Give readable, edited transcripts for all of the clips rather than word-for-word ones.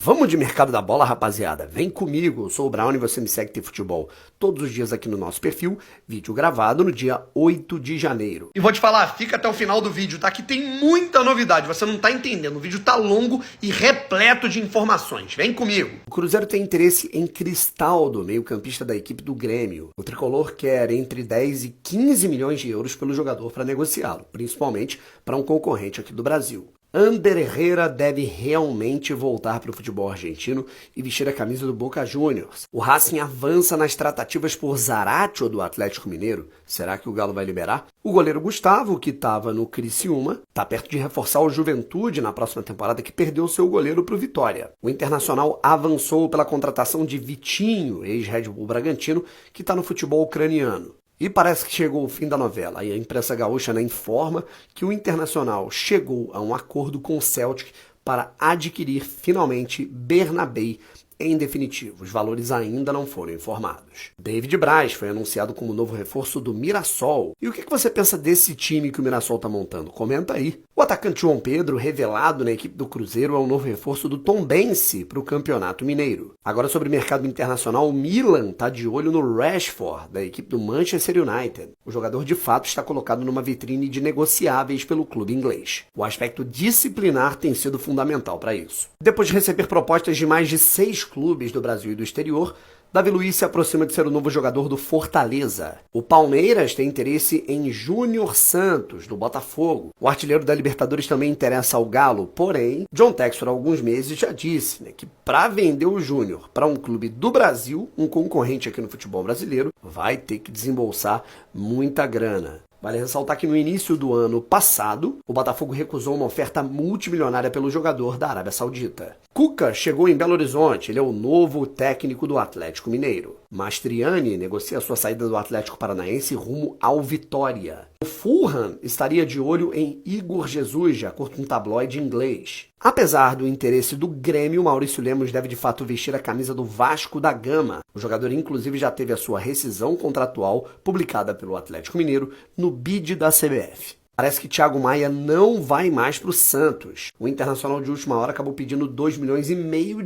Vamos de mercado da bola, rapaziada? Vem comigo, eu sou o Brown e você me segue Tem Futebol todos os dias aqui no nosso perfil, vídeo gravado no dia 8 de janeiro. E vou te falar, fica até o final do vídeo, tá? Que tem muita novidade, você não tá entendendo, o vídeo tá longo e repleto de informações. Vem comigo! O Cruzeiro tem interesse em Cristaldo, meio-campista da equipe do Grêmio. O tricolor quer entre 10 e 15 milhões de euros pelo jogador para negociá-lo, principalmente para um concorrente aqui do Brasil. Ander Herrera deve realmente voltar para o futebol argentino e vestir a camisa do Boca Juniors. O Racing avança nas tratativas por Zaratio do Atlético Mineiro. Será que o Galo vai liberar? O goleiro Gustavo, que estava no Criciúma, está perto de reforçar o Juventude na próxima temporada, que perdeu seu goleiro para o Vitória. O Internacional avançou pela contratação de Vitinho, ex-Red Bull Bragantino, que está no futebol ucraniano. E parece que chegou o fim da novela. E a imprensa gaúcha informa que o Internacional chegou a um acordo com o Celtic para adquirir finalmente Bernabéu em definitivo. Os valores ainda não foram informados. David Braz foi anunciado como novo reforço do Mirassol. E o que você pensa desse time que o Mirassol está montando? Comenta aí. O atacante João Pedro, revelado na equipe do Cruzeiro, é um novo reforço do Tombense para o Campeonato Mineiro. Agora, sobre o mercado internacional, o Milan está de olho no Rashford, da equipe do Manchester United. O jogador, de fato, está colocado numa vitrine de negociáveis pelo clube inglês. O aspecto disciplinar tem sido fundamental para isso. Depois de receber propostas de mais de 6 clubes do Brasil e do exterior, Davi Luiz se aproxima de ser o novo jogador do Fortaleza. O Palmeiras tem interesse em Júnior Santos, do Botafogo. O artilheiro da Libertadores também interessa ao Galo, porém, John Textor há alguns meses já disse que para vender o Júnior para um clube do Brasil, um concorrente aqui no futebol brasileiro, vai ter que desembolsar muita grana. Vale ressaltar que no início do ano passado, o Botafogo recusou uma oferta multimilionária pelo jogador da Arábia Saudita. Cuca chegou em Belo Horizonte, ele é o novo técnico do Atlético Mineiro. Mastriani negocia sua saída do Atlético Paranaense rumo ao Vitória. O Fulham estaria de olho em Igor Jesus, de acordo com um tabloide inglês. Apesar do interesse do Grêmio, Maurício Lemos deve de fato vestir a camisa do Vasco da Gama. O jogador inclusive já teve a sua rescisão contratual publicada pelo Atlético Mineiro no bid da CBF. Parece que Thiago Maia não vai mais para o Santos. O Internacional de última hora acabou pedindo 2,5 milhões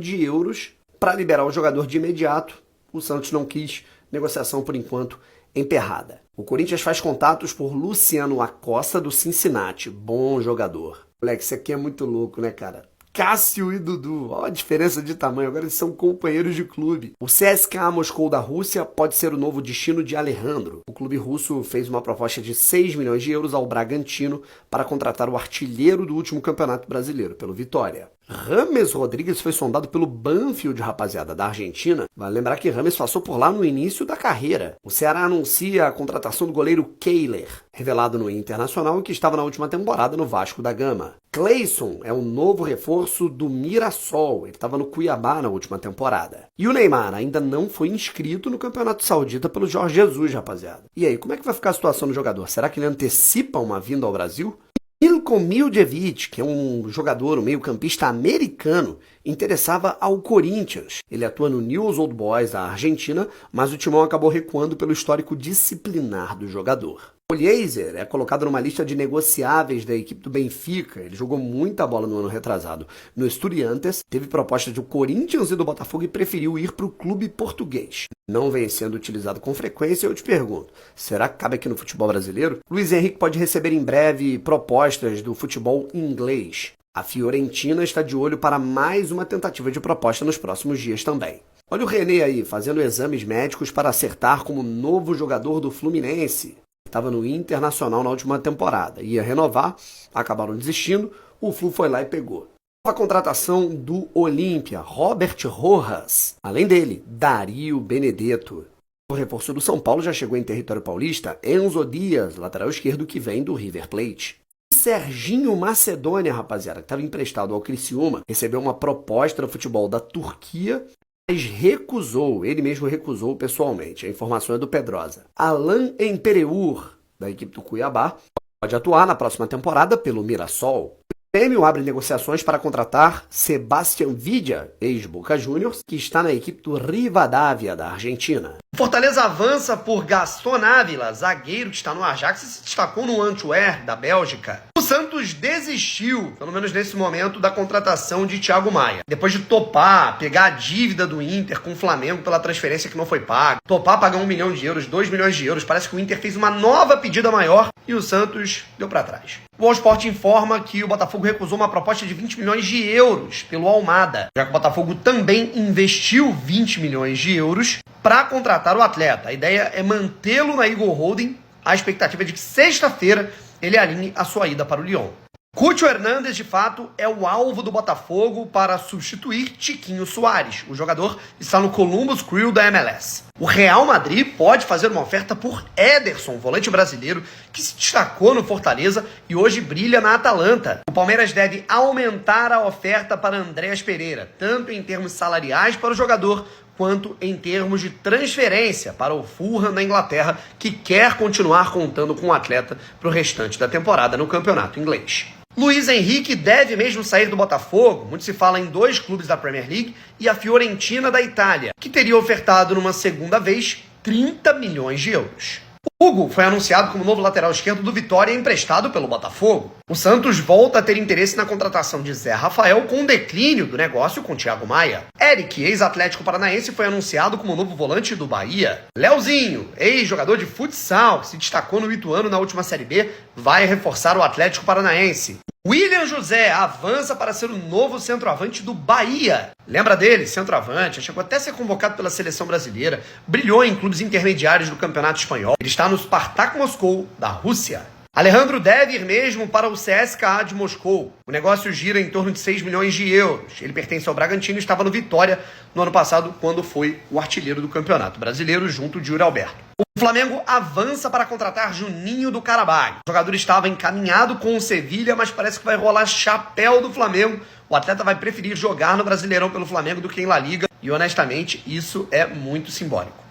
de euros para liberar o jogador de imediato. O Santos não quis, negociação por enquanto emperrada. O Corinthians faz contatos por Luciano Acosta do Cincinnati, bom jogador. Moleque, isso aqui é muito louco, né, cara? Cássio e Dudu, olha a diferença de tamanho, agora eles são companheiros de clube. O CSKA Moscou da Rússia pode ser o novo destino de Alejandro. O clube russo fez uma proposta de 6 milhões de euros ao Bragantino para contratar o artilheiro do último campeonato brasileiro, pelo Vitória. Rames Rodrigues foi sondado pelo Banfield, rapaziada, da Argentina. Vale lembrar que Rames passou por lá no início da carreira. O Ceará anuncia a contratação do goleiro Kehler, revelado no Internacional e que estava na última temporada no Vasco da Gama. Cleison é o novo reforço do Mirassol, ele estava no Cuiabá na última temporada. E o Neymar ainda não foi inscrito no Campeonato Saudita pelo Jorge Jesus, rapaziada. E aí, como é que vai ficar a situação do jogador? Será que ele antecipa uma vinda ao Brasil? Milko Miljevic, que é um jogador, um meio-campista americano, interessava ao Corinthians. Ele atua no News Old Boys da Argentina, mas o timão acabou recuando pelo histórico disciplinar do jogador. O Eliezer é colocado numa lista de negociáveis da equipe do Benfica. Ele jogou muita bola no ano retrasado no Estudiantes, teve propostas do Corinthians e do Botafogo e preferiu ir para o clube português. Não vem sendo utilizado com frequência, eu te pergunto, será que cabe aqui no futebol brasileiro? Luiz Henrique pode receber em breve propostas do futebol inglês. A Fiorentina está de olho para mais uma tentativa de proposta nos próximos dias também. Olha o René aí, fazendo exames médicos para acertar como novo jogador do Fluminense. Estava no Internacional na última temporada, ia renovar, acabaram desistindo, o Flu foi lá e pegou. A contratação do Olímpia, Robert Rojas. Além dele, Dario Benedetto. O reforço do São Paulo já chegou em território paulista, Enzo Dias, lateral esquerdo que vem do River Plate. Serginho Macedônia, rapaziada, que estava emprestado ao Criciúma, recebeu uma proposta do futebol da Turquia, mas recusou, ele mesmo recusou pessoalmente. A informação é do Pedrosa. Alain Empereur, da equipe do Cuiabá, pode atuar na próxima temporada pelo Mirassol. Grêmio abre negociações para contratar Sebastián Villa, ex-Boca Juniors, que está na equipe do Rivadavia, da Argentina. O Fortaleza avança por Gaston Ávila, zagueiro que está no Ajax e se destacou no Antwerp, da Bélgica. O Santos desistiu, pelo menos nesse momento, da contratação de Thiago Maia. Depois de topar, pegar a dívida do Inter com o Flamengo pela transferência que não foi paga, topar pagar 1 milhão de euros, 2 milhões de euros, parece que o Inter fez uma nova pedida maior e o Santos deu para trás. O All Sport informa que o Botafogo recusou uma proposta de 20 milhões de euros pelo Almada, já que o Botafogo também investiu 20 milhões de euros para contratar o atleta. A ideia é mantê-lo na Eagle Holding. A expectativa é de que sexta-feira ele alinhe a sua ida para o Lyon. Cúcio Hernandes, de fato, é o alvo do Botafogo para substituir Tiquinho Soares. O jogador está no Columbus Crew da MLS. O Real Madrid pode fazer uma oferta por Ederson, volante brasileiro, que se destacou no Fortaleza e hoje brilha na Atalanta. O Palmeiras deve aumentar a oferta para Andreas Pereira, tanto em termos salariais para o jogador, quanto em termos de transferência para o Fulham da Inglaterra, que quer continuar contando com o atleta para o restante da temporada no campeonato inglês. Luiz Henrique deve mesmo sair do Botafogo. Muito se fala em 2 clubes da Premier League e a Fiorentina da Itália, que teria ofertado numa segunda vez 30 milhões de euros. Hugo foi anunciado como novo lateral esquerdo do Vitória emprestado pelo Botafogo. O Santos volta a ter interesse na contratação de Zé Rafael com o declínio do negócio com Thiago Maia. Eric, ex-Atlético Paranaense, foi anunciado como novo volante do Bahia. Leozinho, ex-jogador de futsal, que se destacou no Ituano na última Série B, vai reforçar o Atlético Paranaense. William José avança para ser o novo centroavante do Bahia. Lembra dele? Centroavante, chegou até a ser convocado pela seleção brasileira, brilhou em clubes intermediários do Campeonato Espanhol. Ele está no Spartak Moscou, da Rússia. Alejandro deve ir mesmo para o CSKA de Moscou. O negócio gira em torno de 6 milhões de euros. Ele pertence ao Bragantino e estava no Vitória no ano passado, quando foi o artilheiro do Campeonato Brasileiro, junto de Yuri Alberto. O Flamengo avança para contratar Juninho do Carabag. O jogador estava encaminhado com o Sevilha, mas parece que vai rolar chapéu do Flamengo. O atleta vai preferir jogar no Brasileirão pelo Flamengo do que em La Liga. E honestamente, isso é muito simbólico.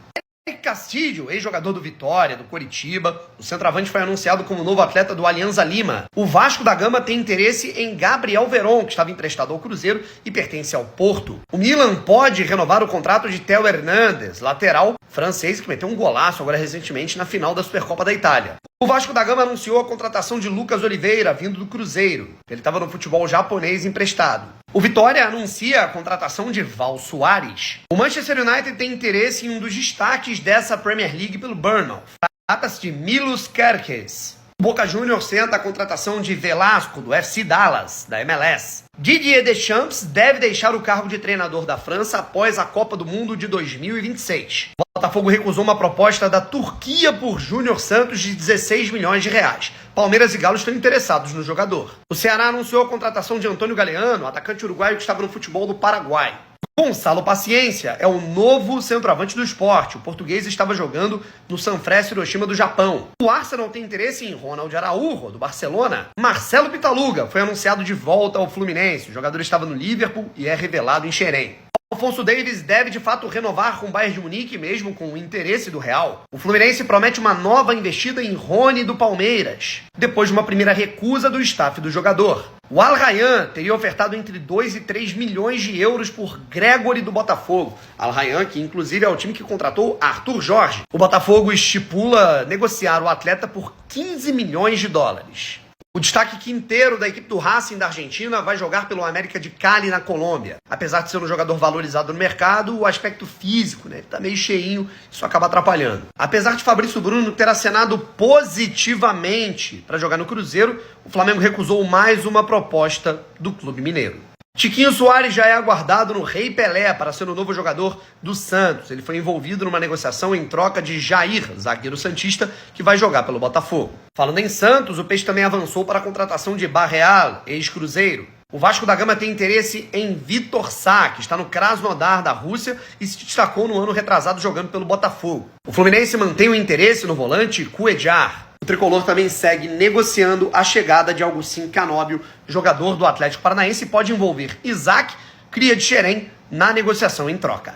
Castilho, ex-jogador do Vitória, do Coritiba. O centroavante foi anunciado como novo atleta do Alianza Lima. O Vasco da Gama tem interesse em Gabriel Veron, que estava emprestado ao Cruzeiro e pertence ao Porto. O Milan pode renovar o contrato de Theo Hernandes, lateral francês que meteu um golaço agora recentemente na final da Supercopa da Itália. O Vasco da Gama anunciou a contratação de Lucas Oliveira, vindo do Cruzeiro. Ele estava no futebol japonês emprestado. O Vitória anuncia a contratação de Val Soares. O Manchester United tem interesse em um dos destaques dessa Premier League pelo Bournemouth. Trata-se de Milos Kerkez. O Boca Juniors senta a contratação de Velasco, do FC Dallas, da MLS. Didier Deschamps deve deixar o cargo de treinador da França após a Copa do Mundo de 2026. O Botafogo recusou uma proposta da Turquia por Júnior Santos de 16 milhões de reais. Palmeiras e Galo estão interessados no jogador. O Ceará anunciou a contratação de Antônio Galeano, atacante uruguaio que estava no futebol do Paraguai. Gonçalo Paciência é o novo centroavante do Sport. O português estava jogando no Sanfrecce Hiroshima do Japão. O Arsenal tem interesse em Ronald Araújo, do Barcelona. Marcelo Pitaluga foi anunciado de volta ao Fluminense. O jogador estava no Liverpool e é revelado em Xerém. Alfonso Davies deve de fato renovar com o Bayern de Munique, mesmo com o interesse do Real. O Fluminense promete uma nova investida em Rony do Palmeiras, depois de uma primeira recusa do staff do jogador. O Al Rayyan teria ofertado entre 2 e 3 milhões de euros por Gregory do Botafogo. Al Rayyan, que inclusive é o time que contratou Arthur Jorge. O Botafogo estipula negociar o atleta por 15 milhões de dólares. O destaque quinteiro da equipe do Racing da Argentina vai jogar pelo América de Cali na Colômbia. Apesar de ser um jogador valorizado no mercado, o aspecto físico, ele tá meio cheinho, isso acaba atrapalhando. Apesar de Fabrício Bruno ter acenado positivamente para jogar no Cruzeiro, o Flamengo recusou mais uma proposta do clube mineiro. Tiquinho Soares já é aguardado no Rei Pelé para ser o novo jogador do Santos. Ele foi envolvido numa negociação em troca de Jair, zagueiro santista, que vai jogar pelo Botafogo. Falando em Santos, o Peixe também avançou para a contratação de Barreal, ex-Cruzeiro. O Vasco da Gama tem interesse em Vitor Sá, que está no Krasnodar da Rússia e se destacou no ano retrasado jogando pelo Botafogo. O Fluminense mantém o interesse no volante Cuejar. O tricolor também segue negociando a chegada de Augustin Canóbio, jogador do Atlético Paranaense, e pode envolver Isaac, cria de Xerém, na negociação em troca.